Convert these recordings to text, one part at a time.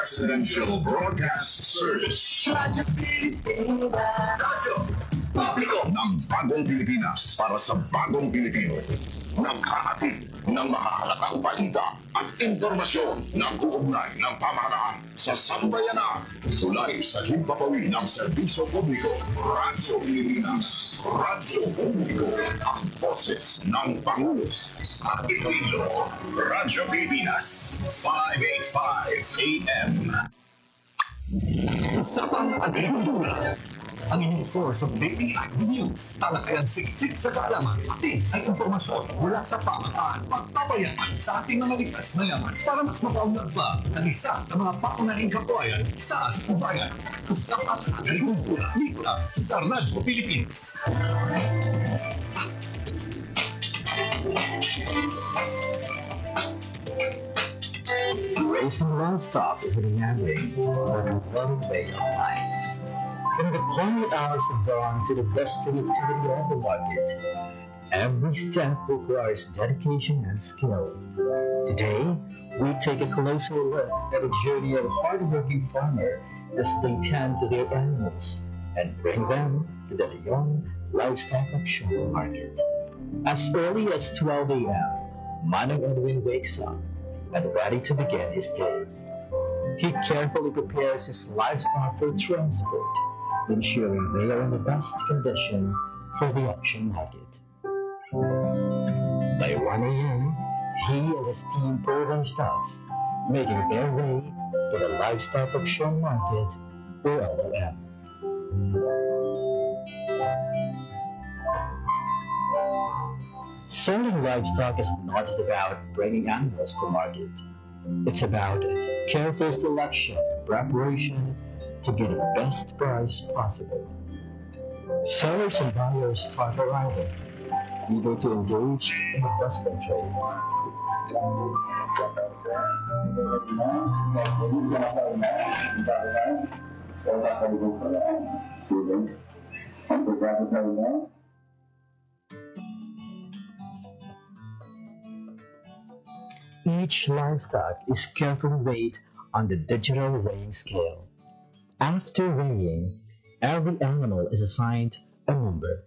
Presidential Broadcast Service. Radyo Publiko ng Bagong Pilipinas para sa Bagong Pilipino. Naghahatid ng mahahalagang balita at impormasyon na uugnay ng pamahalaan sa sambayanan. Tulay sa himpapawid ng serbisyo publiko. Radyo Pilipinas. Radyo Publiko. Ang boses ng Pangulo sa Iloilo. Radyo Pilipinas. 585 AM. Sa pang-agrikultura, ang inyong source of daily news, talakayan siksik sa kaalaman, atin ay impormasyon mula sa pamahalaan, pagpapayaman sa ating mga likas na yaman para mas mapaunlad pa ang isa sa mga paunahing kabuhayan sa ating bayan. Usapan ang agrikultura dito lang sa Radyo Pilipinas. Raising livestock is a demanding but rewarding way of life. From the quiet hours of dawn to the bustling activity of the market, every step requires dedication and skill. Today, we take a closer look at the journey of a hardworking farmer as they tend to their animals and bring them to the Leon Livestock Auction Market. As early as 12 a.m., Manong Edwin wakes up and ready to begin his day. He carefully prepares his livestock for transport, ensuring they are in the best condition for the auction market. By 1 a.m., he and his team pull their stocks, making their way to the Livestock Auction Market, or LOM. Selling livestock is not just about bringing animals to market. It's about careful selection and preparation to get the best price possible. Sellers and buyers start arriving, eager to engage in the bustling trade. Each livestock is carefully weighed on the digital weighing scale. After weighing, every animal is assigned a number,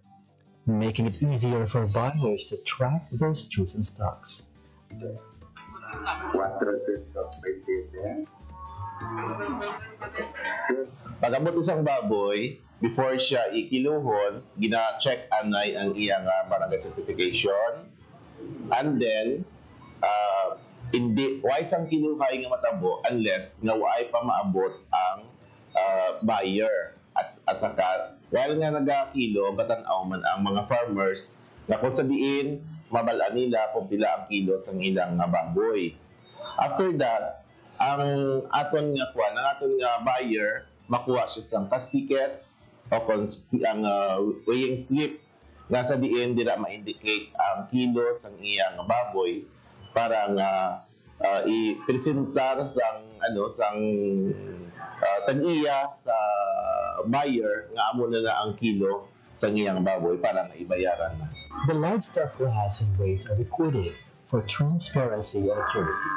making it easier for buyers to track their chosen stocks. Pag-abot isang baboy, before siya ikiluhon, gina-check anay ang iyang barangay certification, and then hindi wise ang kinuhay nga matabo unless nga waay pa maabot ang buyer at saka while nga nagakilo batan-aw man ang mga farmers na kung sabihin mabala nila kung pila ang kilo sa ilang baboy. After that, ang aton nga kuan, ang aton nga buyer makuha siya sa cash tickets o kung ang weighing slip nga sabihin dira ma-indicate ang kilo sa iyang baboy para nga i-presentar sang tag-iya sa buyer nga amo na ang kilo sa iyang baboy para nga ibayaran na. The livestock class and weight are recorded for transparency and accuracy.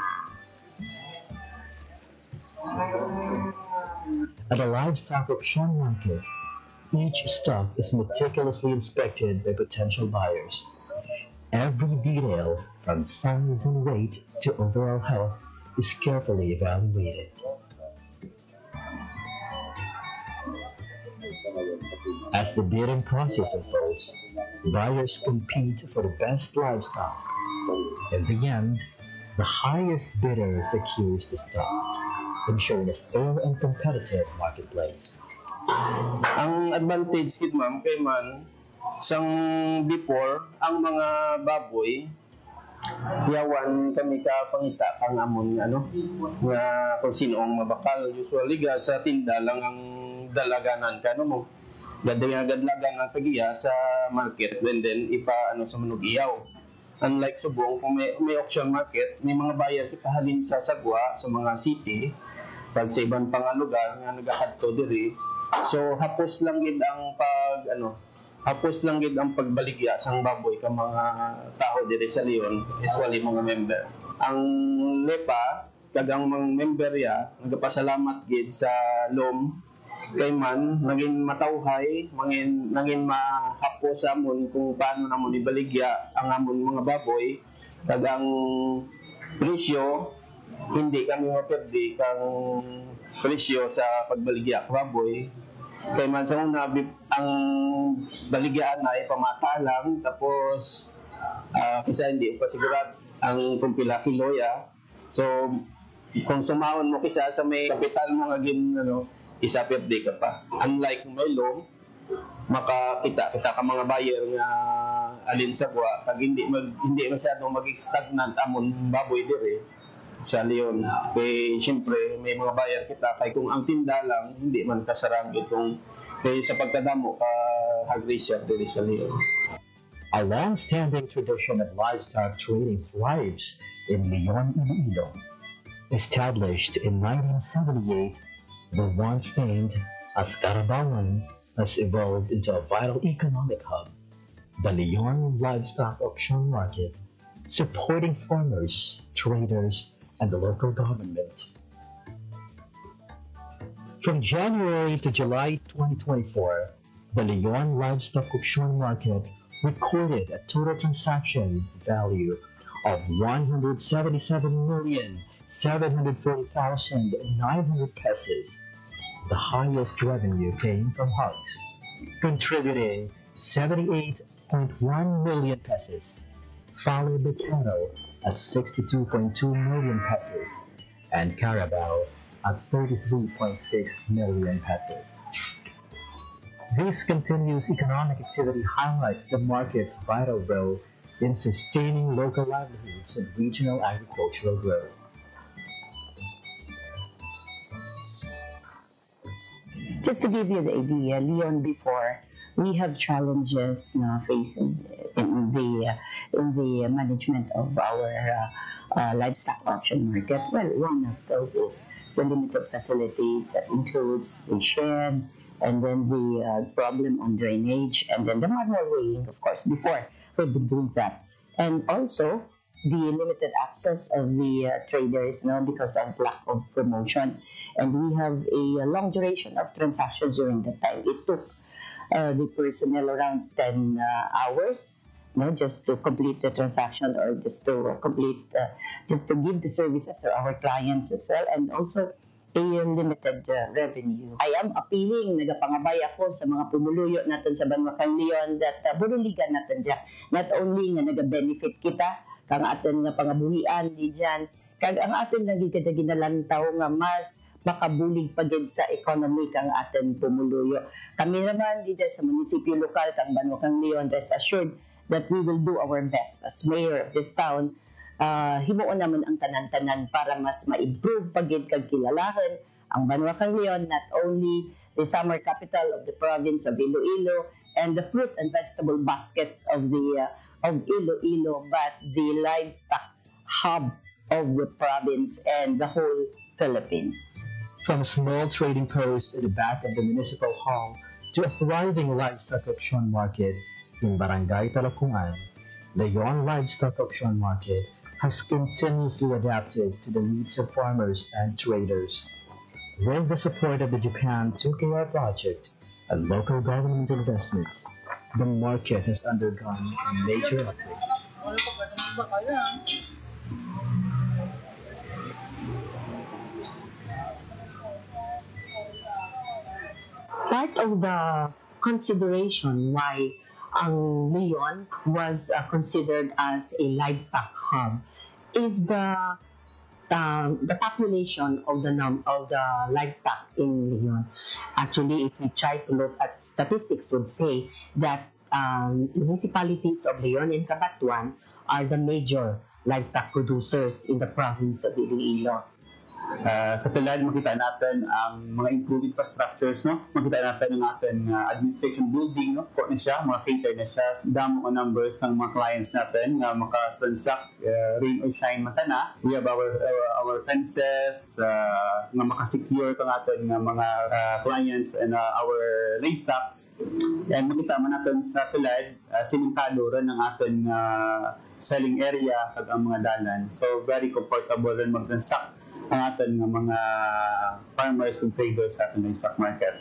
At a livestock auction market, each stock is meticulously inspected by potential buyers. Every detail, from size and weight to overall health, is carefully evaluated. As the bidding process unfolds, buyers compete for the best livestock. In the end, the highest bidder secures the stock, ensuring a fair and competitive marketplace. Ang advantage kid ma'am kay man sang before ang mga baboy yawan kami ka pangita kang amon nga kung sino ang mabakal usually ga sa tinda lang ang dalaganan ka mo gadlagan ang tagiya sa market and then ipa sa manugiyaw. Unlike Subong, kung may auction market, may mga buyer kita halin sa Sagwa, sa mga city, pag sa ibang pang lugar nga nagakadto diri. So hapos lang gid ang hapos lang gid ang pagbaligya sang baboy ka mga tao diri sa Leon, usually mga member. Ang NEPA kag ang mga member ya nagapasalamat gid sa LOM kay man naging matawhay, naging mahapo sa amon kung paano namon ibaligya ang amon mga baboy kag ang presyo hindi kami maperdi kang presyo sa pagbaligya sa baboy. Kay man sa una ang baligyaan ay pamata lang tapos kisa hindi pa sigurado ang kung pila kilo ya. So kung sumahon mo kisa sa may kapital mo nga gin isa perdi ka pa. Unlike may LOM, makakita kita ka mga buyer nga alin sa kuha kag hindi masyadong mag-stagnant amon baboy dire sa Leon. Kay siyempre may mga buyer kita kay kung ang tinda lang hindi man kasarang itong kay sa pagkadamo ka hagrisya dire sa Leon. A long-standing tradition of livestock trading thrives in Leon, Iloilo. Established in 1978, the once named as Carabawan has evolved into a vital economic hub, the Leon Livestock Auction Market, supporting farmers, traders, and the local government. From January to July 2024, the Leon Livestock Auction Market recorded a total transaction value of 177,740,900 pesos. The highest revenue came from hogs, contributing 78.1 million pesos, followed by cattle at 62.2 million pesos, and carabao at 33.6 million pesos. This continuous economic activity highlights the market's vital role in sustaining local livelihoods and regional agricultural growth. Just to give you the idea, Leon, before we have challenges na facing in the management of our livestock auction market. Well, one of those is the limited facilities that includes the shed, and then the problem on drainage, and then the manual weighing, of course, before we've been doing that. And also, the limited access of the traders because of lack of promotion. And we have a long duration of transactions during that time. It took the personnel around 10 hours just to complete the transaction, or just to just to give the services to our clients as well, and also a limited revenue. I am appealing, nagapangabay ako sa mga pumuluyo natin sa Banwakang Leon that buruligan natin dyan. Not only nga nag-benefit kita, kang atin nga pangabuhian di dyan, kag ang atin lagi kada ginalantaw nga mas makabulig pa din sa economy kang atin pumuluyo. Kami naman di dyan sa munisipyo lokal kang Banwakang Leon, rest assured that we will do our best as mayor of this town. Himuon naman ang tanan-tanan para mas ma-improve pagid kag kilalahan ang Banwakang Leon, not only the summer capital of the province of Iloilo and the fruit and vegetable basket of Iloilo, but the livestock hub of the province and the whole Philippines. From a small trading post at the back of the municipal hall to a thriving livestock auction market in Barangay Talapungan, the Leon Livestock Auction Market has continuously adapted to the needs of farmers and traders. With the support of the Japan 2KR project and local government investments, the market has undergone major upgrades. Part of the consideration why ang Leon was considered as a livestock hub is the population of the livestock in Leon. Actually, if we try to look at statistics, would say that municipalities of Leon and Cabatuan are the major livestock producers in the province of Iloilo. Sa tulad, makita natin ang mga improved infrastructures, no? Makita natin ang ating administration building, no? Po na siya, mga cater na siya. Damo ang numbers ng mga clients natin na makasransact, rain or shine matana. We have our fences, na makasecure kang ating mga clients and our laystocks. And makita man natin sa tulad, simentado rin ang ating selling area kag ang mga dalan. So very comfortable rin mag-transact ang aton nga mga farmers and traders sa aton nga stock market.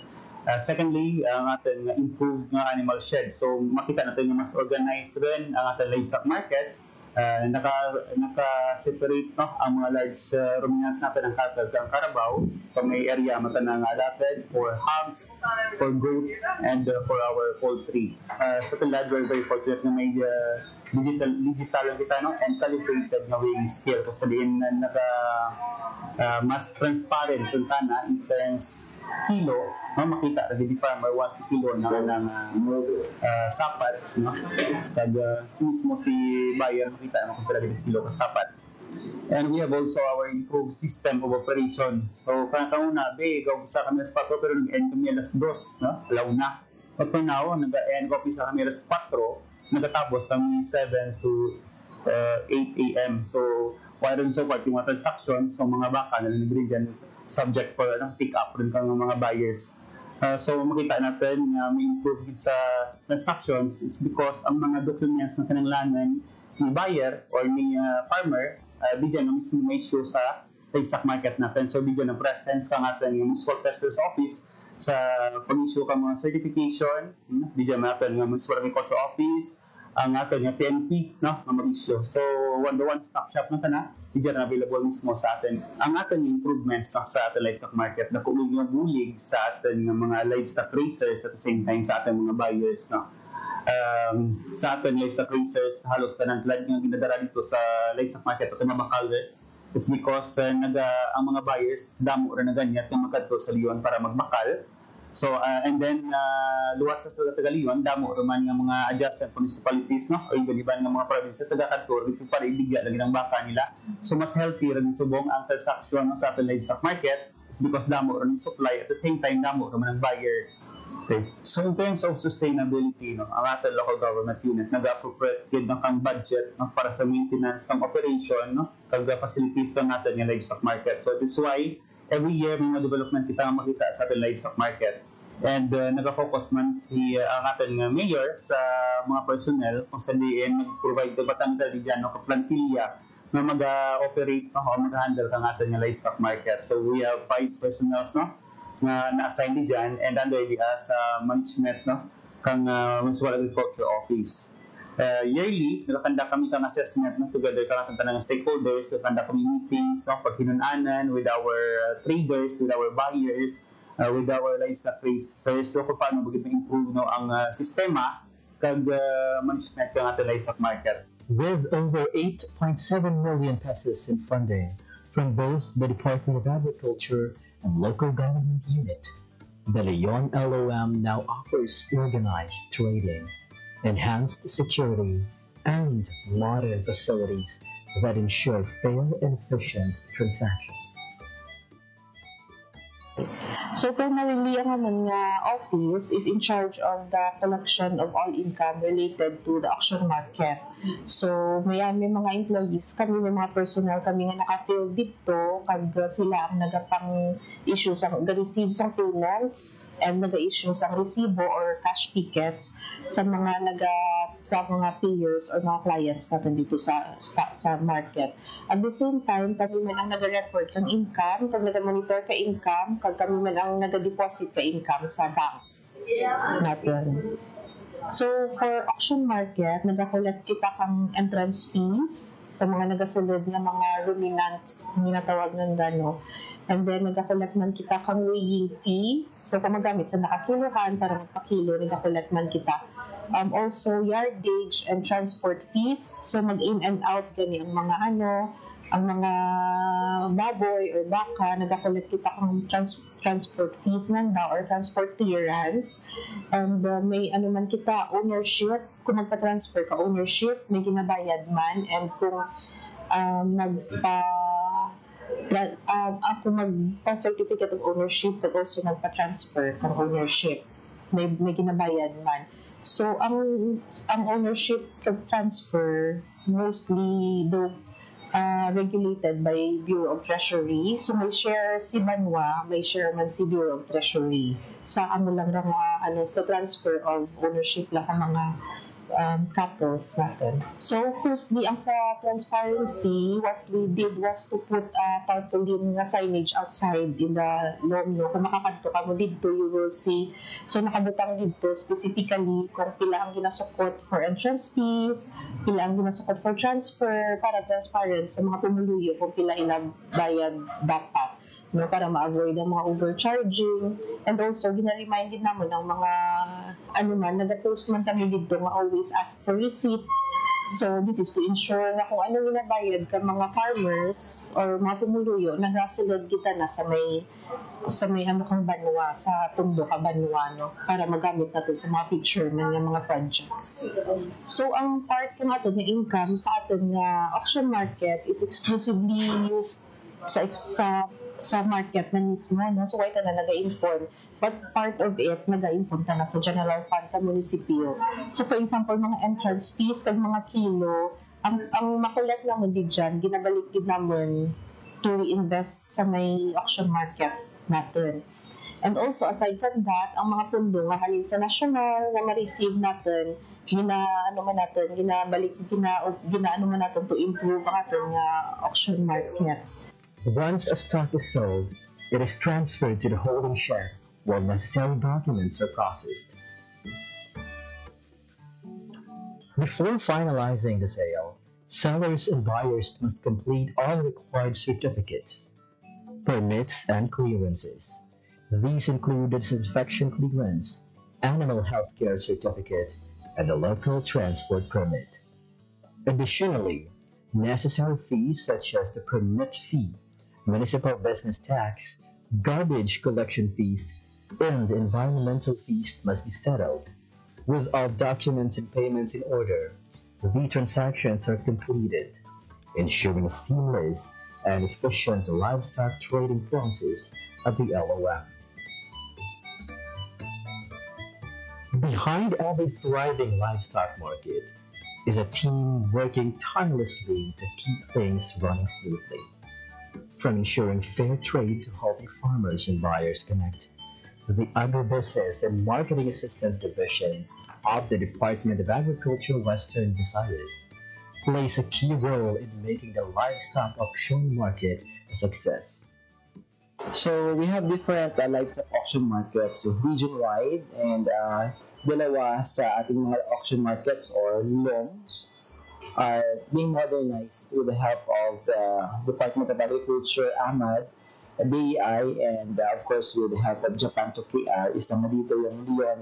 Secondly, ang aton nga improved nga animal shed. So makita natin nga mas organized rin ang aton livestock market. Naka-separate ang mga large ruminants natin ng cattle ang Carabao. So may area mata na nga allotted for hogs, for goats, and for our poultry. Sa Tulad, we're very fortunate na may digital kita and calibrated na weighing scale. Kasi sabihin na mas transparent yung tana in terms kilo, makita na di farmer once kilo ng sapat, mismo si buyer makita na makita na kilo ka sapat. And we have also our improved system of operation. So kanakauna, gaw sa kami sa 4 pero nag-end kami alas 2, alaw na. But for now, nag-end kami sa kami alas 4, nagatapos kami 7 to 8 a.m. So while rin so part yung mga transaction, so mga baka na nag-rin dyan subject for pick up rin kang mga buyers. So makita natin na may improvement sa transactions. It's because ang mga documents na kinanglangan ni buyer or ni farmer, di dyan na mismo may issue sa stock market natin. So di dyan ang presence ka natin yung Municipal Treasurer's Office sa pag-issue ka mga certification, di dyan natin yung Municipal Agriculture Office, ang atin yung PNP, na mag-issue. So, one-stop shop na na, diyan available mismo sa atin. Ang atin yung improvements sa ating livestock market na kulig na bulig sa atin ng mga livestock racers at the same time sa ating mga buyers. Sa ating livestock racers, halos tanang tulad nga ginadara dito sa livestock market at mabakal. It's because ang mga buyers, damo rin na ganyan yung magkadto sa Leon para magbakal. So, and then, luwas sa Tagalion, damo naman ng mga adjacent municipalities, o iba-iba ng mga provinces sa Gakantor, dito para ibigyan lagi ng baka nila. So, mas healthy rin subong ang transaction sa ating livestock market. It's because damo rin ng supply. At the same time, damo naman ng buyer. Okay. So, in terms of sustainability, ang ating local government unit, nag-appropriate ng kang budget para sa maintenance ng operation, kag-facilities natin yung livestock market. So, this is why, every year may mga development kita makita sa ating livestock market. And nag-focus man ang ating mayor sa mga personnel kung saan nag-provide the batang dyan kaplantilla na mag-operate o mag-handle ang ating livestock market. So we have 5 personnel na na-assign dyan and under sa management kang Municipal Agriculture Office. Yearly, nakakanda kami kang assessment together kang ating tanang stakeholders, nakakanda kami meetings, paghinunanan with our traders, with our buyers, with our livestock racers, so kung paano mag-improve ang sistema kag management ng ating livestock market. With over 8.7 million pesos in funding from both the Department of Agriculture and local government unit, the Leon LOM now offers organized trading, enhanced security, and modern facilities that ensure fair and efficient transactions. So primarily, ang among office is in charge of the collection of all income related to the auction market. So may mga employees kami, may mga personnel kami nga naka-field dito, kag sila ang nagapang-issue sa receive sa payments and nag-issue sa resibo or cash tickets sa mga payers or mga clients natin dito sa market. At the same time, kami man ang nag-report ng income, kag nag-monitor ka income, kag kami man ang nag-deposit ka income sa banks natin. So, for auction market, nag-collect kita kang entrance fees sa mga nagasulod na mga ruminants, minatawag ng gano. And then, nag-collect man kita kang weighing fee. So, kung magamit sa nakakiluhan para magpakilo, nag-collect man kita. Also, yardage and transport fees. So, mag-in and out gani ang mga ang mga baboy or baka, nag-collect kita kang transport fees nanda or transport clearance. And may man kita, ownership, kung magpa-transfer ka, ownership, may ginabayad man. And kung ako magpa-certificate of ownership, kag also magpa-transfer kang ownership, may ginabayad man. So, ang ownership kag transfer, mostly regulated by Bureau of Treasury. So may share si Banwa, may share man si Bureau of Treasury. Sa lang sa transfer of ownership lang ang mga couples natin. So, firstly, ang sa transparency, what we did was to put tarpaulin na signage outside in the lawn. No? Kung makakadto ka mo dito, you will see. So, nakabutang dito specifically kung pila ang ginasukot for entrance fees, pila ang ginasukot for transfer, para transparent sa mga pumuluyo kung pila ilang bayad dapat. No, para ma-avoid ang mga overcharging. And also, gina-remind din naman ng mga nag-post man kami dito nga always ask for receipt. So, this is to ensure na kung ano ginabayad ka mga farmers or mga pumuluyo, nagasulod kita na sa may kang banwa, sa tundo ka banwa, no? Para magamit natin sa mga picture ng mga projects. So, ang part ng atin na income sa atin na auction market is exclusively used sa market na mismo, no? So, why ka na nag-inform? But part of it, nag-inform ka na sa general fund ka munisipyo. So, for example, mga entrance fees, kag mga kilo, ang makolekt naman din dyan, ginabalik din naman to reinvest sa may auction market natin. And also, aside from that, ang mga pundo nga halin sa national na ma-receive natin, ginaano man natin to improve ang ating auction market. Once a stock is sold, it is transferred to the holding share while necessary documents are processed. Before finalizing the sale, sellers and buyers must complete all required certificates, permits, and clearances. These include the disinfection clearance, animal health care certificate, and the local transport permit. Additionally, necessary fees such as the permit fee, municipal business tax, garbage collection fees, and environmental fees must be settled. With all documents and payments in order, the transactions are completed, ensuring a seamless and efficient livestock trading process of the LOM. Behind every thriving livestock market is a team working tirelessly to keep things running smoothly. From ensuring fair trade to helping farmers and buyers connect, the Agribusiness and Marketing Assistance Division of the Department of Agriculture Western Visayas plays a key role in making the livestock auction market a success. So, we have different livestock auction markets region-wide and dalawa sa ating mga auction markets or LOMs are being modernized with the help of the Department of Agriculture, AMAD, BEI, and of course with the help of Japan to KR. Isa na dito yung Leon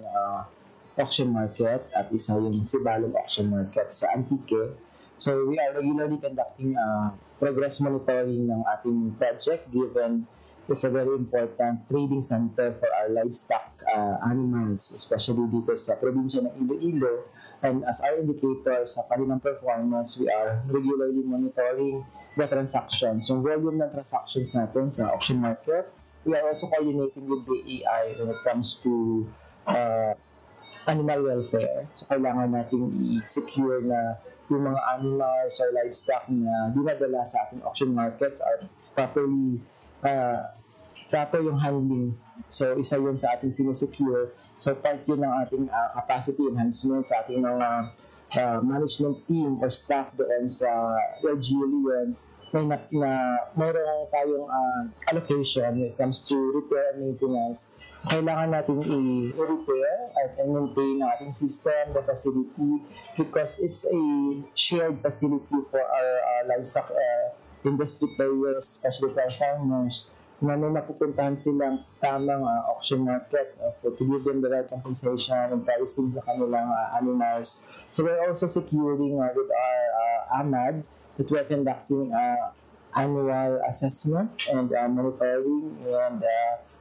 auction market at isa yung Sibalom auction market sa Antique. So we are regularly conducting progress monitoring ng ating project given it's a very important trading center for our livestock animals, especially dito sa probinsya ng Iloilo. And as our indicator sa kanilang performance, we are regularly monitoring the transactions. Yung volume ng transactions natin sa auction market, we are also coordinating with the AI when it comes to animal welfare. So kailangan natin i-secure na yung mga animals or livestock na dinadala sa ating auction markets are proper yung handling. So, isa yun sa ating sinusecure. So, part yun ng ating capacity enhancement sa ating mga management team or staff doon sa LGU Leon. Mayroon tayong allocation when it comes to repair and maintenance. So, kailangan natin i-repair at maintain ang ating system, the facility, because it's a shared facility for our livestock industry players, especially for our farmers, na may mapupuntahan silang tamang auction market to give them the right compensation and pricing sa kanilang animals. So we're also securing with our AMAD that we're conducting annual assessment and monitoring and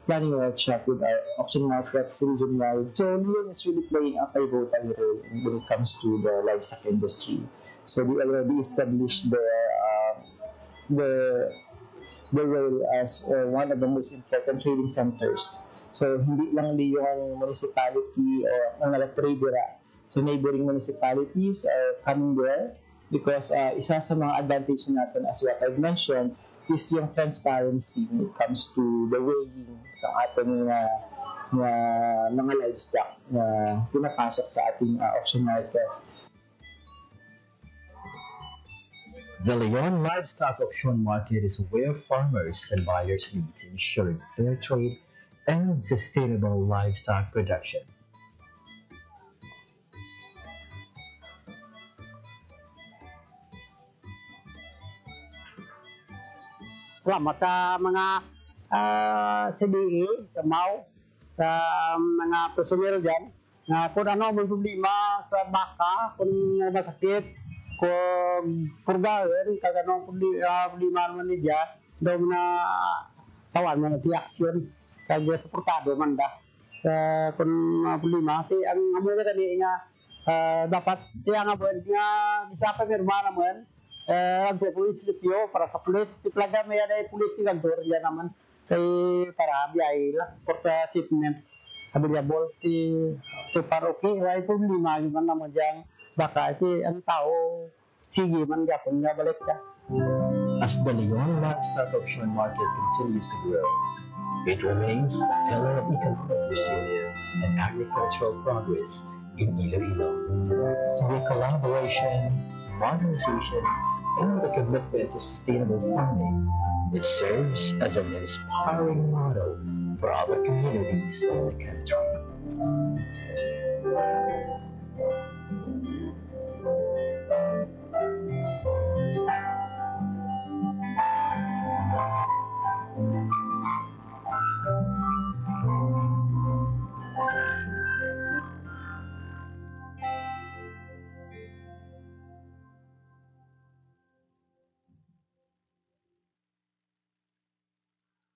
planning workshop with our auction markets region-wide. So Leon is really playing a pivotal role when it comes to the livestock industry. So we already established the role as one of the most important trading centers. So, hindi lang Leon municipality or mga tradera. So, neighboring municipalities are coming there because isa sa mga advantage natin as what I've mentioned is yung transparency when it comes to the weighing sa ating mga livestock na pinapasok sa ating auction markets. The Leon Livestock Auction Market is where farmers and buyers meet, ensuring fair trade and sustainable livestock production. Salamat sa mga CBE, sa MAU, sa mga personero dyan, na kung ano may problema sa baka, kung masakit, kung purgawin, kung anong problema naman niya, daw na tawan mo na aksyon, kaya suportado man da. Kung problema, ang amo na kani nga, dapat, kaya nga po, nga isa pa mirma naman, ang pulis sipyo para sa pulis talaga may ada pulis ni kantor diyan naman kay para biyay lang for shipment available ti super okay why problema man naman diyan baka ti ang tao sige man gapon nga balik ka. As the Leon Livestock Auction Market continues to grow, it remains a pillar of economic resilience and agricultural progress in Iloilo. Through collaboration, modernization, and the commitment to sustainable farming, it serves as an inspiring model for other communities in the country.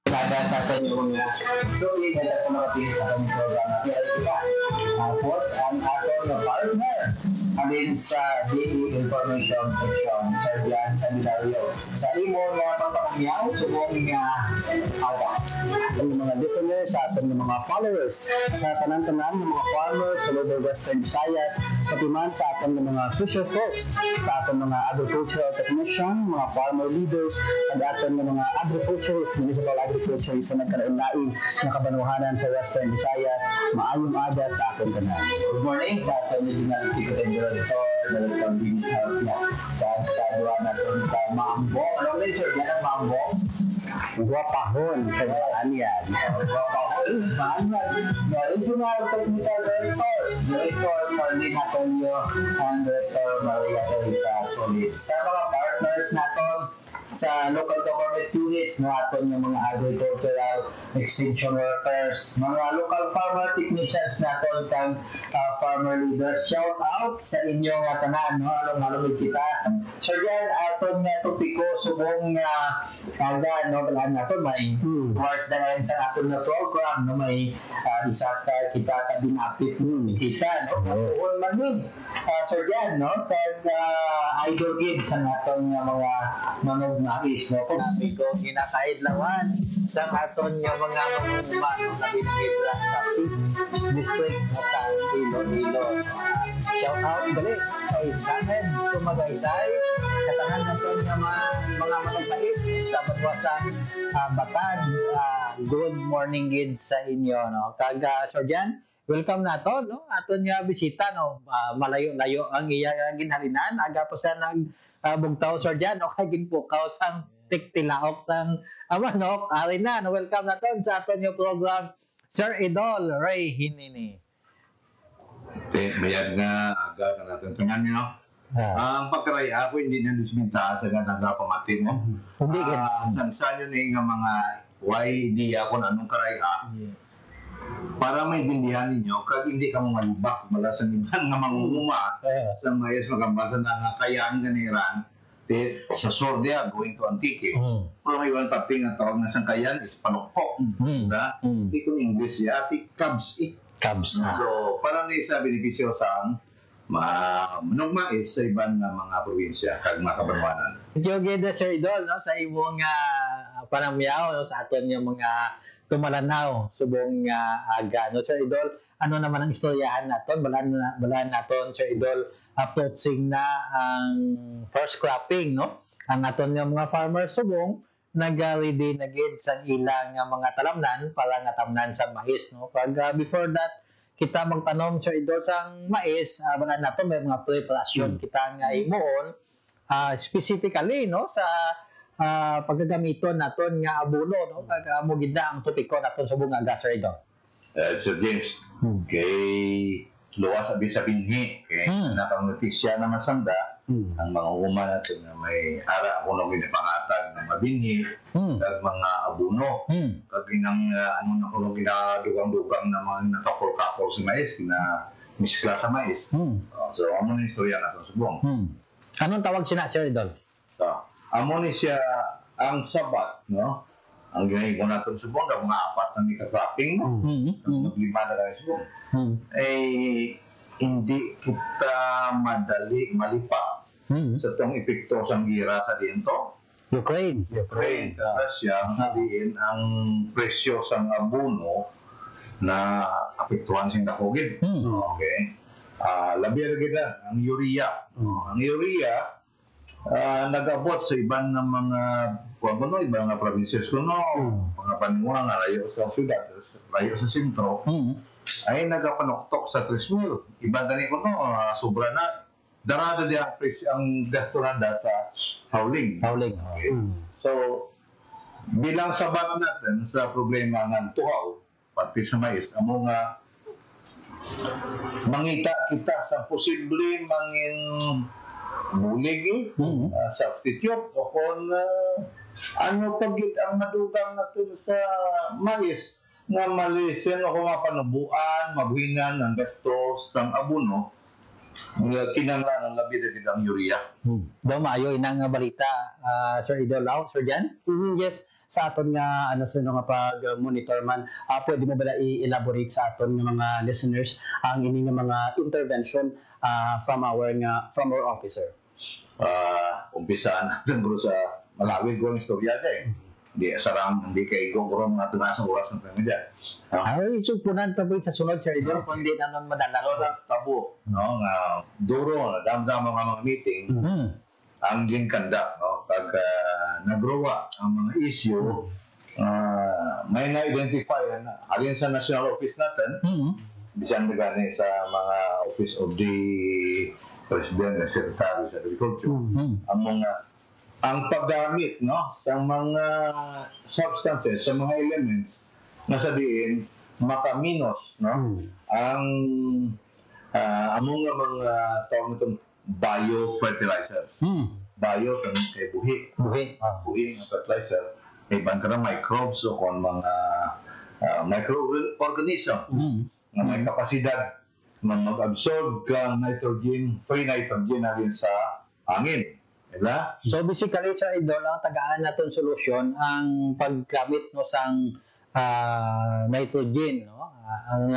Kada sa kanyang mga sulit na sa mga tingin sa kanyang programa. Kaya isa, po ang ating partner alin sa daily information section, Sir Jan Candelario. Sa imo nga pagpapangyaw, subong nga aga. Ang mga listeners, sa ating mga followers, sa tanan-tanan ng mga farmers sa Lower Western Visayas, pati man sa ating mga fisher folks, sa ating mga agricultural technician, mga farmer leaders, at ating mga agriculturists, municipal agriculturists sa nagkalain-lain na kabanuhanan sa Western Visayas, maayong aga sa ating tanan. Good morning sa ating National Executive Director, Director Binis Harpia, sa duwa natin ka Mambo. Ano rin sir, yan ang Mambo? Guwapahon kanyaan yan. Guwapahon, Regional Technical Directors, Director Carlin Antonio and Director Maria Teresa Solis. Sa mga partners natin sa local government units na aton yung mga agricultural extension workers, mga local farmer technicians naton kang farmer leaders, shout out sa inyong tanan, no? Along kita. So yan, aton nga topiko subong aga, no? Balaan naton may towards the end sa aton na program, no? May isa ka kita ka dinapit bisita, no? Kung man yun. So yan, no? Kag idol gid sa aton mga nais, no? Kung ito kinakaidlawan sa aton yung mga manumano na binigay lang sa district na sa Iloilo. Shout out balik kay Samen Tumagaysay sa tanan natin ng mga manumais sa Batwasan Batan. Good morning gid sa inyo, no? Kag Sir Jan, welcome na to, no? Aton nga bisita, no? Malayo-layo ang iya ginhalinan aga po sa bugtaw Sir Jan, o kay ginpukaw sang tiktilaok sang manok. Ari na, welcome na to sa aton yung program, Sir Idol Ray Hinini. Bayad nga aga ka natin tangan nyo. Ang pagkaray ako hindi na nusminta sa ganda nga pamatin mo. Hindi Sansan yun nga mga why di ako na anong karay Yes. para maintindihan ninyo kag hindi ka malubak mula sa ibang nga mangunguma sa mayas magambasa na nga kayaan ganiran sa Sordia going to Antique. Pero may iwan pating nga tawag na sangkayan is panukpok. Hindi ko English ati Cubs Cubs. So, para na sa benepisyo sa manugmais sa ibang mga probinsya kag mga kabanwanan. Thank you again, Sir Idol, no? Sa imong panamyaw, no? Sa aton yung mga tumalanaw subong aga, no? Sir Idol, ano naman ang istoryahan naton? Balaan naton, Sir Idol, approaching na ang first cropping, no? Ang aton yung mga farmers subong nag-ready na gid sa ilang mga talamnan para nga tamnan sa mais, no? Pag before that kita magtanom, Sir Idol, sa mais, balaan naton may mga preparasyon kita nga imuon specifically no sa paggagamiton naton nga abono no kag amo gid na ang topiko naton sa bunga Sir Idol. Sir James, kay luwas abi sa binhi, kay nakangotisya naman sanda, ang mga uma natin na may ara kuno ginapangatag na mabinhi, kag mga abuno, kag inang ano na kuno ginadugang-dugang na mga nakakol-kakol sa mais, na miskla sa mais. So, amo na istorya natin subong. Anong tawag sina Sir Idol? So, amo ni siya ang sabat, no? Ang ginagawa natin subong, ang mga apat na mika-cropping, no? Lima na kayo subong. Hindi kita madali malipa sa itong epekto sa gira sa dito. Ukraine. Kasi sabihin ang presyo sa abono na apektuhan sing dakogid. Okay. Labi ra gid ang urea. Ang urea nag-abot sa ibang ng mga ibang mga provinces kuno, mga panguha nga layo sa syudad, layo sa sentro. Ay nagapanoktok sa 3,000. Iba gani ko sobra na. Darada di ang gasto nanda sa howling. Okay. So, bilang sabat natin sa problema ng tuhaw, pati sa mais, amo nga mangita kita sa posible mangin bulig, substitute, o kung ano pagit ang madugang natin sa mais, nga malisin o kung mapanubuan, mabuhinan ang gastos ng abono, kinanglan ang labi na kitang urea. Daw maayo inang balita, Sir Idol, Sir Jan? Yes, sa aton nga nga pag-monitor man, pwede mo ba i-elaborate sa aton nga mga listeners ang ini nga mga intervention from our officer? Umpisaan natin bro sa malawig ko ang istorya dyan. Hindi kay igong ko mga tunasang oras ng kami dyan. Ay, supunan tabi sa sunod, Sir Idol, kung hindi naman madalas. Tabo, no? Duro, damdam mga meeting, ang ginkanda, no? Pag nagrowa ang mga issue, may na-identify, alin sa national office natin, bisan na gani sa mga office of the President and Secretary sa Agriculture, ang paggamit, no, sa mga substances, sa mga elements na sabihin makaminos, no, ang among mga tawag nitong biofertilizers. Bio kay buhi nga fertilizer, may bantara microbes o kung mga microorganism na may kapasidad na mag-absorb ng nitrogen, free nitrogen na rin sa hangin. Diba? So basically, Sir Idol, ang tagaan natin solusyon ang paggamit no sang nitrogen, no? Ang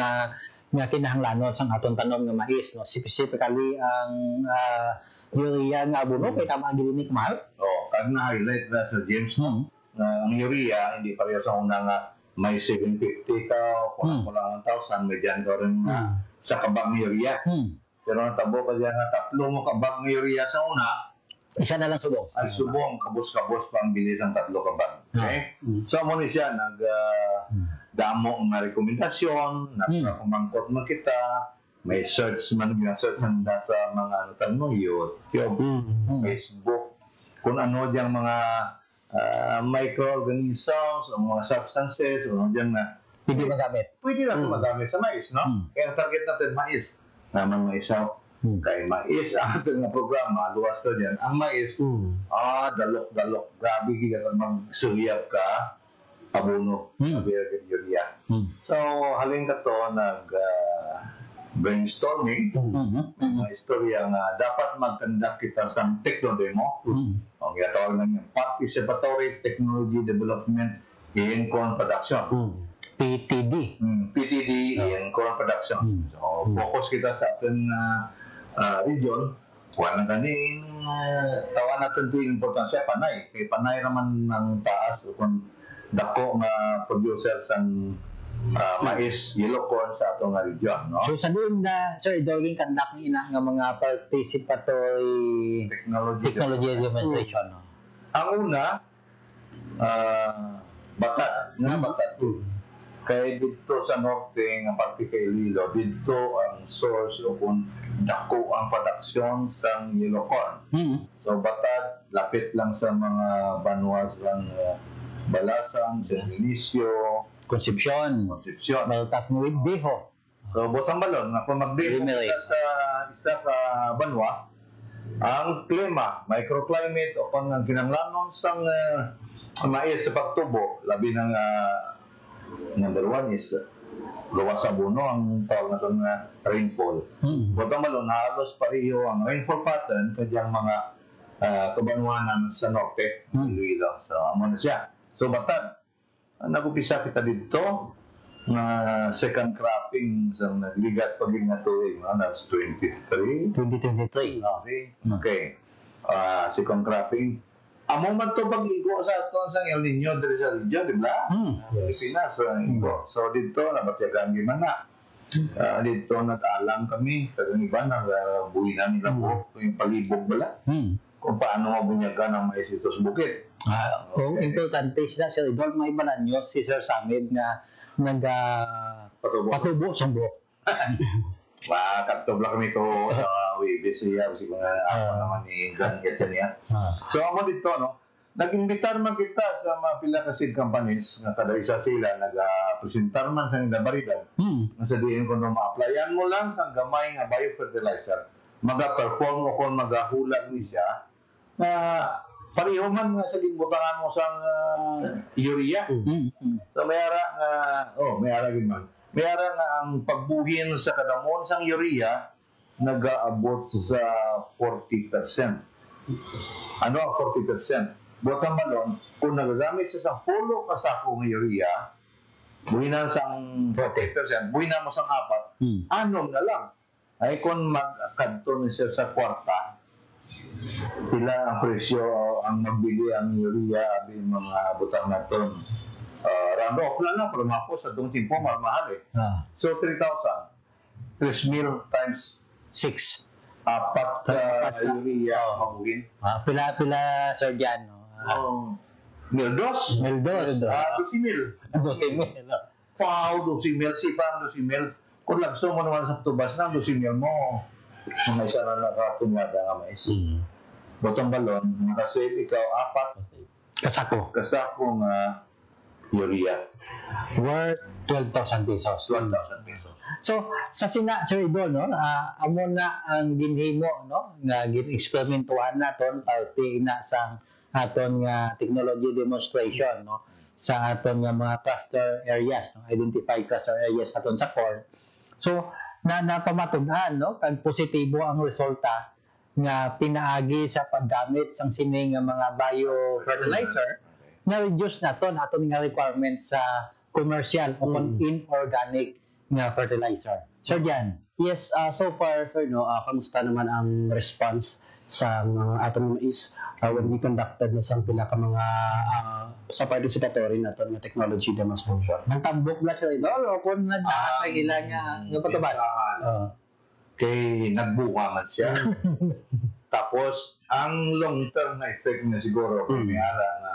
nga kinahanglanon sang aton tanom nga mais, no? Specifically ang urea nga abono kay tama ang gilinik mahal. Kag na-highlight na Sir James, no? Ang urea hindi pareho sa una nga may 750 ka o kung lang 1,000, may dyan ka rin sa kabag ng urea. Pero natabo ka dyan na 3 mo kabag ng urea sa una, isa na lang subong. Ay subong, kabos-kabos pang bilis ang 3 kabag. Okay? So mo ni siya damo nga rekomendasyon, nagpakumangkot man kita, may search man search man sa mga YouTube, Facebook, kung ano diyang mga microorganisms o mga substances o ano diyang na pwede magamit. Pwede na magamit sa mais, no? Kaya ang target natin mais. Naman mga isaw. Kay mais, ang ating programa, luwas ko dyan, ang mais, dalok-dalok, grabe gigat mag-suyap ka, abono, sabi rin urea. So, halin ka to, brainstorming, mga istorya nga, dapat mag-conduct kita sa techno-demo, ang ginatawag ng Participatory Technology Development in Corn Production. PTD. PTD in Corn Production. So, focus kita sa ating region, wala ganing tawa natin ito yung importansya, panay. Kaya panay naman ng taas kung dako na producer ng mais, yellow corn sa atong region. No? So, sa doon na, Sir, doging kandak ng ina ng mga participatory technology demonstration. No? Ang una, batat. Batat. Kaya dito sa norte, ang parte kay Lilo, dito ang source o kung dako ang produksyon sa yellow corn. So Batad, lapit lang sa mga banwas ng Balasan, San Inicio, Concepcion. Maltap mo with Biho. So butang balon, nga kung magdemo ka sa isa ka banwa, ang klima, microclimate o kung ang kinanglanon sang mais sa pagtubo, labi ng number one is luwas sa buno ang tawag na itong rainfall. Butang balon, halos pareho ang rainfall pattern kadyang mga kabanwanan sa norte, Iloilo. So, amo na siya. So, Batad, nag-upisa kita dito na second cropping sa nagligat paging na tuwing, that's 2023. Okay. Second cropping. Amo man to pag-igo sa ato sa El Nino diri sa region, di ba? Pilipinas, so dito nabatyagan di man na. Dito nag-alam kami, kagang iba buwinan nila buhok, yung palibog bala. Kung paano mabunyagan ang mais ito sa bukid. Kung importante sila, Sir Idol, may balanyo si Sir Samid na patubo sa buhok. Makakatog lang kami ito sa Wibis siya, kasi mga ako naman ni Gan Getchen niya. So ako dito, no, nag-imbitar man kita sa mga pila ka seed companies na kada isa sila nag-presentar man sa nabaridad. Nasadihin ko na ma-applyan mo lang sa gamay nga biofertilizer. Maga-perform o kung magahula ni siya na pareho man nga sa ginbutangan mo sa urea. So mayara gid man. Mayara nga ang pagbuhin sa kadamon sang urea nag-aabot sa 40%. Ano ang 40%? Botang balon, kung nagagamit sa 10 kasako ng urea, buhinan sang 40%, buhinan mo sang 4, anom na lang. Ay kung magkadto na siya sa kwarta, pila ang presyo ang magbili ang urea abi mga butang naton. Round off lang pero mapo sa dong timpo mahal eh. So 3,000. 3,000 times 6. Apat urea mabuhin. Pila Sir Jan. Mildos. 12,000. Wow, 12,000. Sipang 12,000. Kung lagso mo naman sa tubas na, 12,000 mo. Mga isa na nakatunyada nga mais. Botong balon, nakasave ikaw 4 kasako nga urea. Worth 12,000 pesos. 12,000 pesos. So, sa Sir Idol, no, amo na ang ginhimo, no, nga gin-experimentuhan naton parte na sa aton nga technology demonstration, no, sa aton nga mga cluster areas, no, identified cluster areas aton sa corn. So, napamatunan, no, kag positibo ang resulta nga pinaagi sa paggamit sang sining nga mga biofertilizer na reduce naton aton nga requirement sa commercial o inorganic nga fertilizer. Sir Jan. Yes, so far, sir, no, kamusta naman ang response sa atong mais when we conducted na sang pila ka mga sa participatory nato nga technology demonstration. Nagtambok na sila Idol o kung nagtaas sa gila nga patubas? Kay nagbuka man siya. Tapos, ang long-term na effect na siguro, mayara na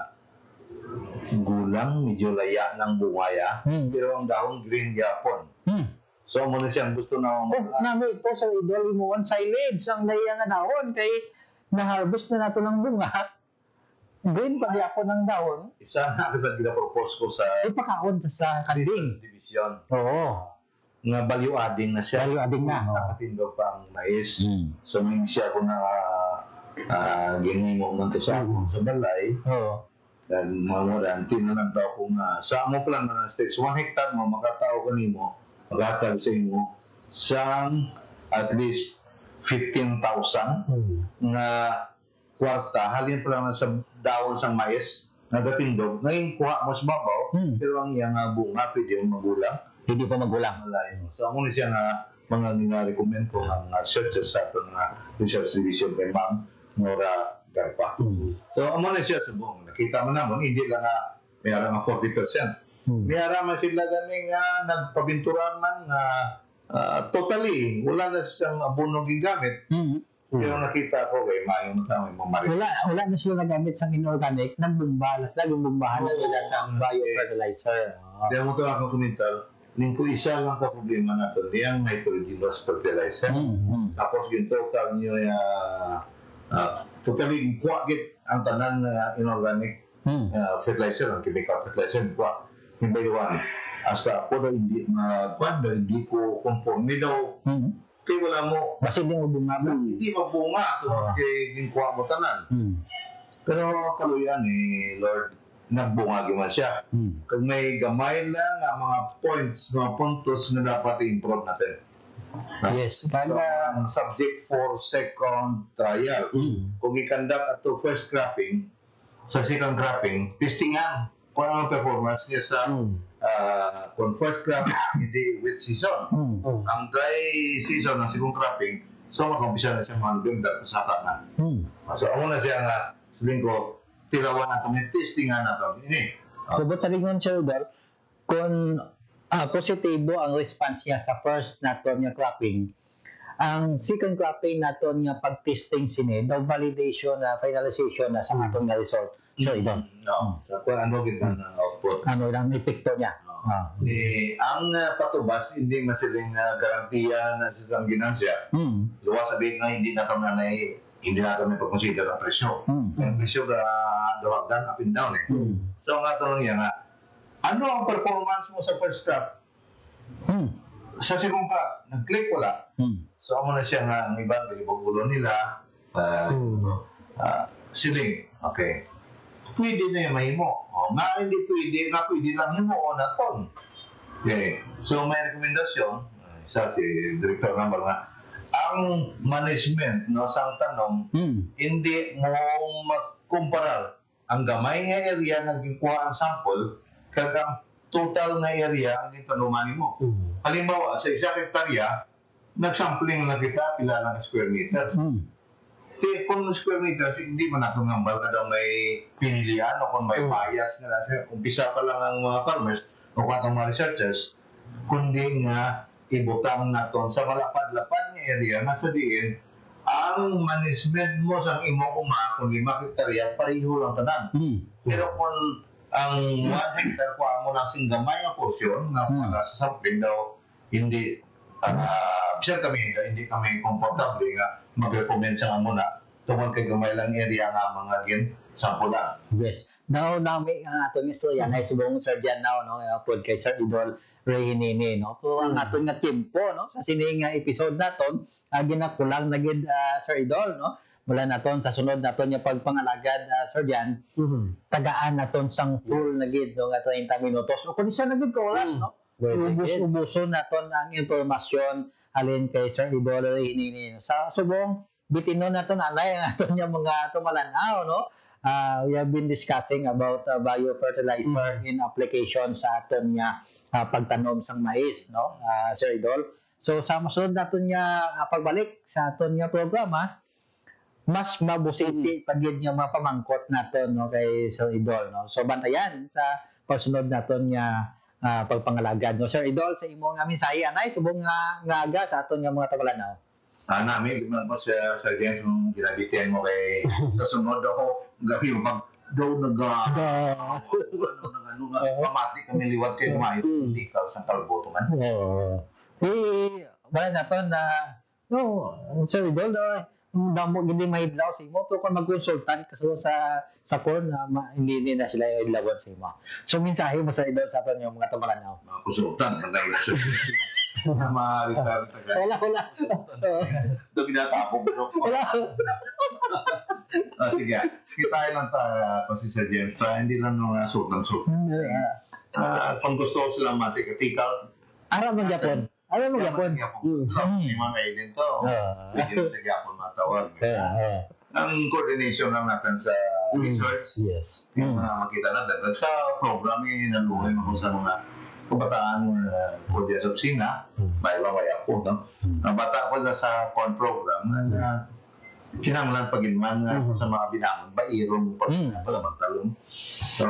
gulang, medyo laya ng bungaya, pero ang dahon green yapon. So, muna siyang gusto na nami ito sa Idol mo on silage ang laya nga dahon kay na-harvest na nato ng bunga. Green pa ako ng dahon. Isa na agad gina-propose ko sa ipakaon sa kanding. Division. Oo. Nga value-adding na siya. Value-adding na. Nakatindog pa ang mais. So, hindi siya ko na ginimo man to sa balay. Oo. Dan mamuranti na lang daw kung sa mo pa lang na stage 1 hectare mo makatao ka nimo maghatag sa imo sang at least 15,000 nga kwarta halin pa lang na sa dahon sang mais nagatindog ngayon kuha mo sa babaw pero ang iyang bunga pwede magulang hindi pa magulang so amo ni siya nga mga gina-recommend ko ang searches sa aton nga research division kay Ma'am Nora Garpa. So, amo na siya subong. Nakita mo naman, hindi lang nga mayara nga 40%. Mayara man sila gani nga nagpabinturan man nga totally, wala na siyang abono gigamit. Pero nakita ko kay Mayo na may mamari. Wala na sila nagamit sa inorganic, nagbumba na sila, gumbumbahan na nila sa biofertilizer. Kaya mo ito akong komentar, ning ko isa lang ka problema natin yung nitrogenous fertilizer. Tapos yung total nyo totally kuwagit ang tanan na inorganic fertilizer, ang chemical fertilizer, kuwa. Yung bayuan. Hasta ako na hindi hindi ko conforme daw. Kaya wala mo. Basta hindi mo bunga ba? Hindi mabunga. Kaya yung kuha mo tanan. Pero kaluyan Lord, nagbunga man siya. Kung may gamay lang ang mga points, mga puntos na dapat i-improve natin. Yes. So, subject for second trial. Kung i-conduct ato first cropping, sa second cropping, testingan kung ano ang performance niya sa kung first cropping, hindi wet season. Ang dry season ng second cropping, so mag-umpisa na siya mga November, pasaka na. So, ako na siya nga, sabihin ko, tirawan na kami, testingan na ito. Ini. Kubot na rin yun, Sir Udol, kung positibo ang response niya sa first naton nga cropping, ang second cropping naton nga pag-testing sini, daw validation na finalization na sa aton nga result. Sir Udol. No. So, kung ano gitna ng output. Ano lang epekto niya? Ang patubas, hindi masiling garantiya na sa ginansya. Luwas sabihin nga, hindi na may pag-consider ang presyo. Ang presyo gawagdan up and down So, ang ato lang yan ano ang performance mo sa first crop? Sa second crop, nag-click wala. So, amo na siya nga, ang ibang ulo nila, siling. Okay. Pwede na yung mahimo. Hindi pwede, pwede lang yung mo na ton. Okay. So, may rekomendasyon, isa si Director Number nga, ang management sa tanong, hindi mo magkumparar ang gamay nga area na gikuha ang sample kag ang total na area ang itanuman mo. Halimbawa, sa 1 hektarya, nag-sampling lang kita pila lang square meters. Kung square meters, hindi mo natin ngambal na daw may pinilian o kung may bias na lang. Umpisa pa lang ang mga farmers o katong mga researchers, kundi nga ibutang naton sa malapad-lapad nga area na sa diin ang management mo sa imo kung 5 hektarya, pareho lang tanan. Pero kung ang 1 hectare kuha mo lang sing gamay nga portion na para sa sampling daw, hindi bisan kami hindi kami komportable nga mag-recommend sa amo na tungkol kay gamay lang area nga mga gin sampulan. Yes. Now may aton nga yan ay subong Sir Dian now pod kay Sir Idol Ray Hinini So ang aton nga tiempo sa sining episode naton ginakulang na gid Sir Idol mula naton sa sunod naton nga pagpangalagad Sir Dian tagaan naton sang full na gid nga 30 minutos o kun isa na gid ko oras ubus-ubuson naton ang impormasyon halin kay Sir Idol Ray Hinini sa subong bitinon naton anay ang aton nga mga tumalanaw we have been discussing about biofertilizer in application sa aton nga pagtanom sang mais Sir Idol. So sa masunod naton nga pagbalik sa aton nga programa, mas mabusisi pagid nga mapamangkot naton kay Sir Idol So bantayan sa pagsunod naton nga pagpangalagad Sir Idol sa imong mensahe anay subong nga aga sa aton nga mga tagalanaw. Namin, naman po sa James yung ginabitian mo kay sa sunod ako gawin pag daw pamati kami liwat kayo kumayo hindi ka sa kalboto man. Wala na to na Sir Idol damo gindi mahidlaw sa imo pero kung mag-consultant kasi sa corn hindi na sila ilawan sa imo. So mensahe mo sa Idol sa aton yung mga tamalanaw. Mga konsultant na dahil Wala. Ito ginatapong ko. Wala. Sige. Kitain lang si Sir James. Hindi lang nung sultan-sultan. Kung gusto sila matikatikal. Alam mo Japon. May mga edin to. Pwede mo sa Japon matawag. Ang coordination lang natin sa research. Yes. Yung makita natin. Sa program yung naluhay mo sa mga kabataan po dyan sa opisina, may ako, Ang bata ko sa corn program, kinanglan pag-inman sa mga binangon, bairong pala magtalong. So,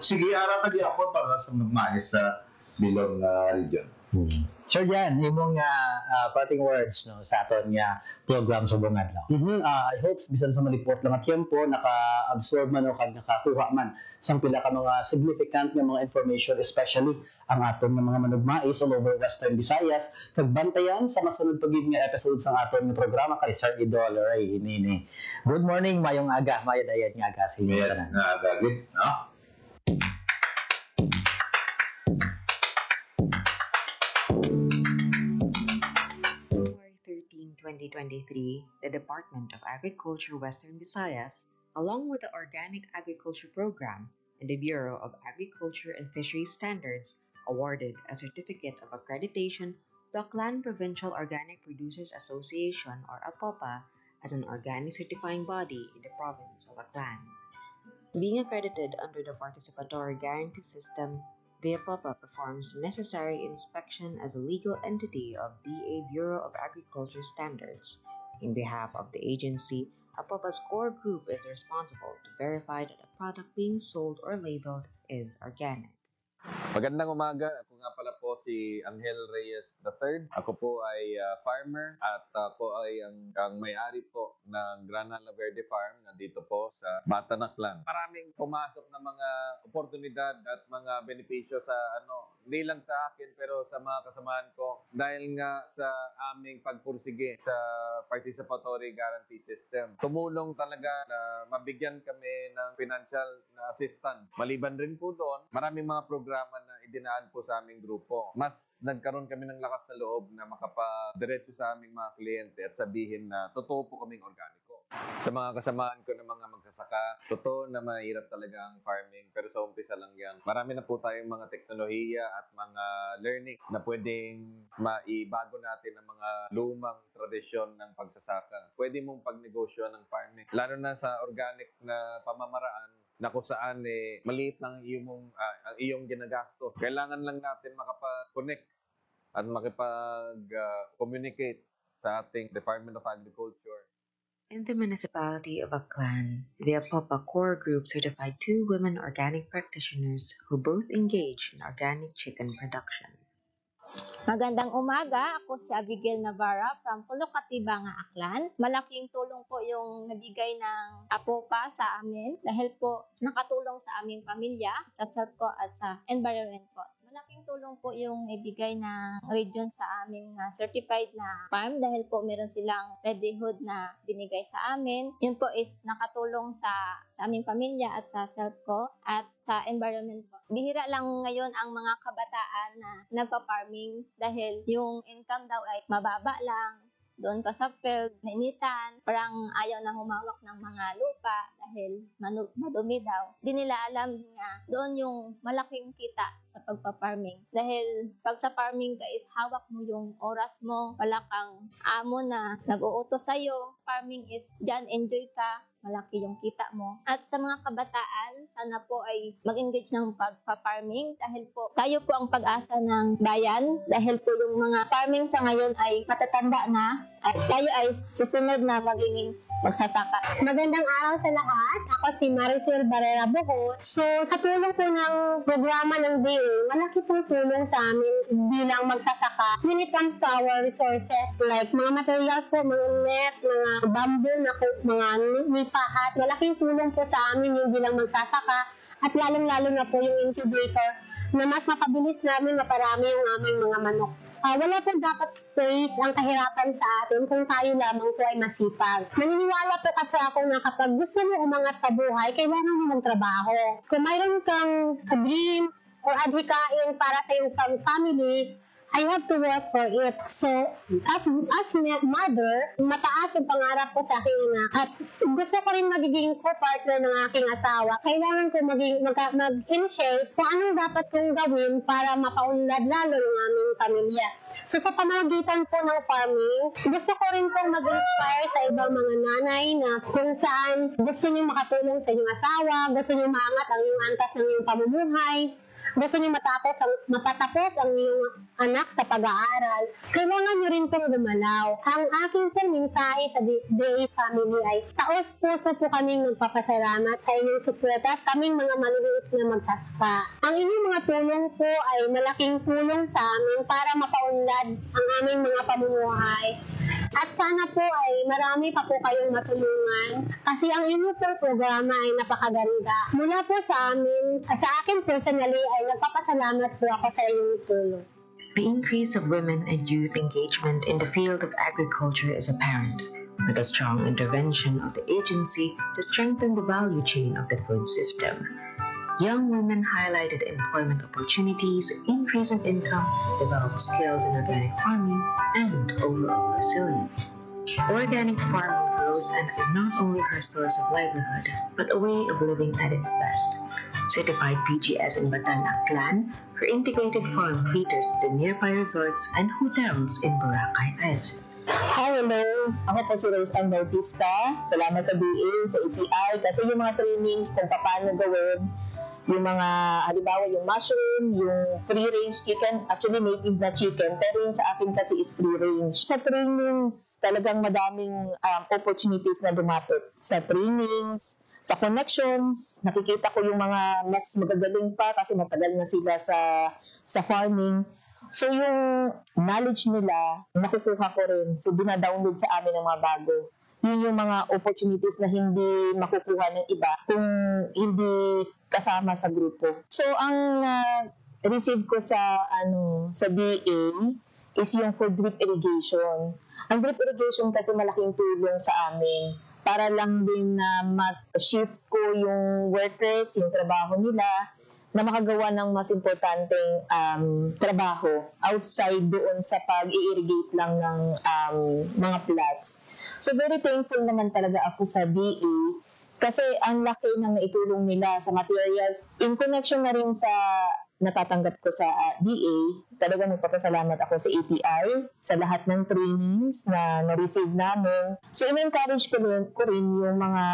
sige, aral na di ako para sa magmahis sa bilog na region. Sir Jan, imong parting words no sa aton nga program sa bungad no. I hope bisan sa malipot lang at tiempo naka-absorb man o kag nakakuha man sang pila ka mga significant nga mga information, especially ang aton nga mga manugmais all over Western Visayas. Kag bantayan sa masunod pagid nga episode sa aton nga programa kay Sir Idol Ray Nini. Good morning, mayong aga, mayad ayad nga aga sa inyo tanan. Agagit, no? 2023, the Department of Agriculture Western Visayas, along with the Organic Agriculture Program and the Bureau of Agriculture and Fisheries Standards, awarded a certificate of accreditation to Aklan Provincial Organic Producers Association or APOPA as an organic certifying body in the province of Aklan. Being accredited under the Participatory Guarantee System, the APOPA performs necessary inspection as a legal entity of DA Bureau of Agriculture Standards. In behalf of the agency, APOPA's core group is responsible to verify that the product being sold or labeled is organic. Magandang umaga. Ako nga pala po si Angel Reyes III. Ako po ay farmer at ako ay ang may-ari po ng Granada Verde Farm nandito po sa Batan, Aklan. Maraming pumasok na mga oportunidad at mga benepisyo sa hindi lang sa akin pero sa mga kasamahan ko dahil nga sa aming pagpursige sa Participatory Guarantee System. Tumulong talaga na mabigyan kami ng financial na assistance. Maliban rin po doon, maraming mga programa na idinaan po sa aming grupo. Mas nagkaroon kami ng lakas na loob na makapadiretso sa aming mga kliyente at sabihin na totoo po kaming organiko. Sa mga kasamaan ko ng mga magsasaka, totoo na mahirap talaga ang farming pero sa umpisa lang yan. Marami na po tayong mga teknolohiya at mga learning na pwedeng maibago natin ang mga lumang tradisyon ng pagsasaka. Pwede mong pagnegosyo ng farming. Lalo na sa organic na pamamaraan na kung saan maliit lang ang iyong ginagastos. Kailangan lang natin makapag-connect at makipag-communicate sa ating Department of Agriculture. In the municipality of Aklan, the APOPA core group certified 2 women organic practitioners who both engage in organic chicken production. Magandang umaga, ako si Abigail Navarra from Pulocatibanga, Aklan. Malaking tulong po yung nabigay ng APOPA sa amin dahil po nakatulong sa aming pamilya, sa self ko at sa environment po. Malaking tulong po yung ibigay ng region sa aming certified na farm dahil po meron silang livelihood na binigay sa amin. Yun po is nakatulong sa aming pamilya at sa self ko at sa environment po. Bihira lang ngayon ang mga kabataan na nagpa-farming dahil yung income daw ay mababa lang. Doon ka sa field, nainitan, parang ayaw na humawak ng mga lupa dahil madumi daw. Di nila alam nga doon yung malaking kita sa pagpa-farming. Dahil pag sa farming ka is hawak mo yung oras mo, wala kang amo na nag-uutos sa'yo. Farming is dyan, enjoy ka, malaki yung kita mo. At sa mga kabataan, sana po ay mag-engage ng pagpa-farming dahil po tayo po ang pag-asa ng bayan dahil po yung mga farming sa ngayon ay matatanda na at tayo ay susunod na magiging magsasaka. Magandang araw sa lahat. Ako si Maricel Barrera Buhos. So, sa tulong po ng programa ng DA, malaki pong tulong sa amin bilang magsasaka. When it comes to our resources, like mga materials po, mga net, mga bamboo, mga nipahat, malaking tulong po sa amin yung bilang magsasaka at lalong-lalo na po yung incubator na mas mapabilis namin maparami yung aming mga manok. Wala po dapat space ang kahirapan sa atin kung tayo lamang po ay masipag. Naniniwala po kasi ako na kapag gusto mo umangat sa buhay, kailangan mo magtrabaho. Kung mayroon kang dream or adhikain para sa iyong family, I have to work for it. So, as mother, mataas yung pangarap ko sa aking anak. At gusto ko rin magiging co-partner ng aking asawa. Kailangan ko mag-initiate kung anong dapat kong gawin para mapaunlad lalo ng aming pamilya. So, sa pamamagitan po ng farming, gusto ko rin pong mag-inspire sa ibang mga nanay na kung saan gusto niyo makatulong sa inyong asawa, gusto niyo maangat ang iyong antas ng iyong pamumuhay, gusto niyo mapatapos ang iyong anak sa pag-aaral, kailangan niyo rin pong gumalaw. Ang aking pong mensahe sa DA family ay taos-puso po kaming magpapasalamat sa inyong suporta sa kaming mga maliliit na magsasaka. Ang inyong mga tulong po ay malaking tulong sa amin para mapaunlad ang aming mga pamumuhay. At sana po ay marami pa po kayong matulungan kasi ang inyong po programa ay napakaganda. Mula po sa akin personally ay nagpapasalamat po ako sa inyong tulong. The increase of women and youth engagement in the field of agriculture is apparent, with a strong intervention of the agency to strengthen the value chain of the food system. Young women highlighted employment opportunities, increase in income, developed skills in organic farming, and overall resilience. Organic farming grows and is not only her source of livelihood, but a way of living at its best. Certified PGS in Batan Aklan for integrated farm feeders to the nearby resorts and hotels in Boracay Island. Hi, hello! Ako po si Rose Ann Bautista. Salamat sa BA, sa API, kasi yung mga trainings kung paano gawin yung mga, halimbawa yung mushroom, yung free-range chicken, actually native na chicken, pero yung sa akin kasi is free-range. Sa trainings, talagang madaming opportunities na dumapit. Sa trainings, sa connections, nakikita ko yung mga mas magagaling pa kasi matagal na sila sa farming. So yung knowledge nila, nakukuha ko rin. So dina-download sa amin ng mga bago. Yun yung mga opportunities na hindi makukuha ng iba kung hindi kasama sa grupo. So ang receive ko sa BA is yung for drip irrigation. Ang drip irrigation kasi malaking tulong sa amin para lang din na ma-shift ko yung workers, yung trabaho nila, na makagawa ng mas importanteng trabaho outside doon sa pag-i-irrigate lang ng mga plots. So very thankful naman talaga ako sa BA kasi ang laki ng naitulong nila sa materials. In connection na rin sa natatanggap ko sa BA, talagang magpapasalamat ako sa API, sa lahat ng trainings na na-receive namin. So, in-encourage ko rin yung mga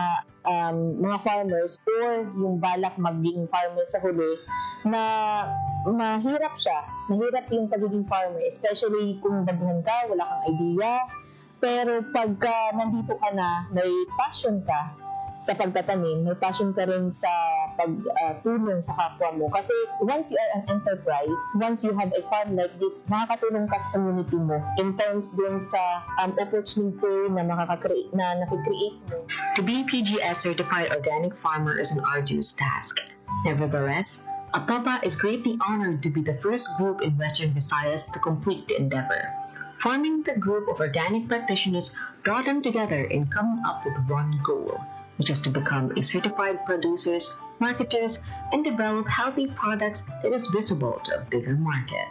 farmers or yung balak maging farmers sa huli na mahirap siya. Mahirap yung pagiging farmer, especially kung baguhan ka, wala kang idea. Pero pagka nandito ka na, may passion ka sa pagtatanim, may passion ka rin sa pagtulong sa kapwa mo. Kasi once you are an enterprise, once you have a farm like this, makakatulong ka sa community mo in terms dun sa opportunity na nakikreate mo. To be PGS certified organic farmer is an arduous task. Nevertheless, APOPA is greatly honored to be the first group in Western Visayas to complete the endeavor. Forming the group of organic practitioners brought them together in coming up with one goal, which is to become a certified producers, marketers, and develop healthy products that is visible to a bigger market.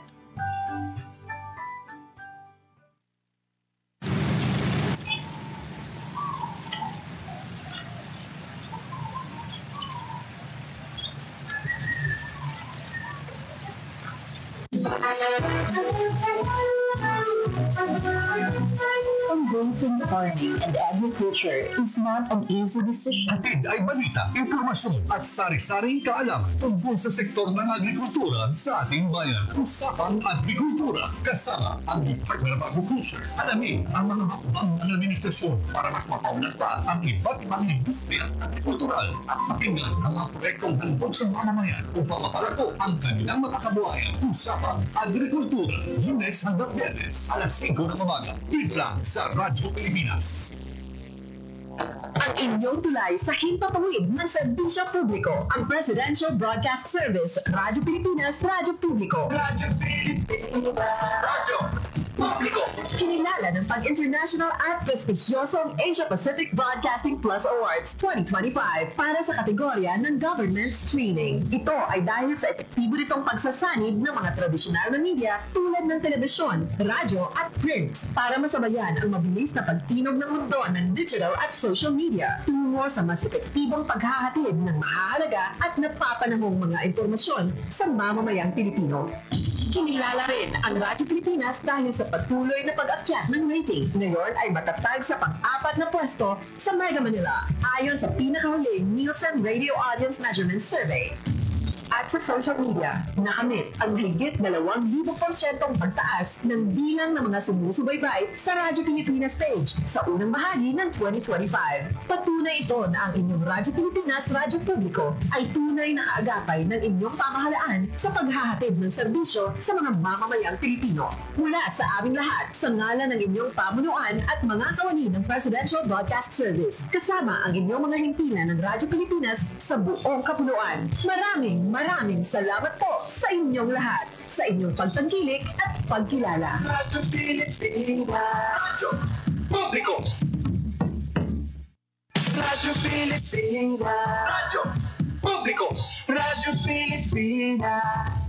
Embracing farming and agriculture is not an easy decision. Hatid ay balita, impormasyon at sari-saring kaalaman tungkol sa sektor ng agrikultura sa ating bayan. Usapang Agrikultura, kasama ang Department of Agriculture. Alamin ang mga hakbang ng administrasyon para mas mapaunlad pa ang iba't ibang industriya agrikultural at pakinggan ang mga proyektong handog sa mamamayan upang mapalago ang kanilang makakabuhayan. Usapang Agrikultura, Lunes hanggang Biyernes, alas 5 ng umaga. Dito lang sa Radyo Pilipinas. Ang inyong tulay sa himpapawid ng serbisyo publiko, ang Presidential Broadcast Service, Radyo Pilipinas, Radyo Publiko. Radyo Pilipinas, Radyo Publiko. Kinilala ng pag-international at prestigyosong Asia Pacific Broadcasting Plus Awards 2025 para sa kategorya ng Government Streaming. Ito ay dahil sa epektibo nitong pagsasanib ng mga tradisyonal na media tulad ng telebisyon, radyo at print para masabayan ang mabilis na pagtinog ng mundo ng digital at social media tungo sa mas epektibong paghahatid ng mahalaga at napapanahong mga impormasyon sa mamamayang Pilipino. Kinilala rin ang Radyo Pilipinas dahil sa patuloy na pag-akyat ng rating. Ngayon ay matatag sa pang-4 na pwesto sa Mega Manila ayon sa pinakahuling Nielsen Radio Audience Measurement Survey. At sa social media. Nakamit ang higit 2,000% pagtaas ng bilang ng mga sumusubaybay sa Radyo Pilipinas page sa unang bahagi ng 2025. Patunay ito na ang inyong Radyo Pilipinas Radyo Publiko ay tunay na kaagapay ng inyong pamahalaan sa paghahatid ng serbisyo sa mga mamamayang Pilipino. Mula sa aming lahat, sa ngalan ng inyong pamunuan at mga kawani ng Presidential Broadcast Service, kasama ang inyong mga himpilan ng Radyo Pilipinas sa buong kapunuan. Maraming salamat po sa inyong lahat, sa inyong pagtangkilik at pagkilala. Radyo Pilipinas. Radyo Publiko. Radyo Pilipinas. Radyo Publiko. Radyo Pilipinas.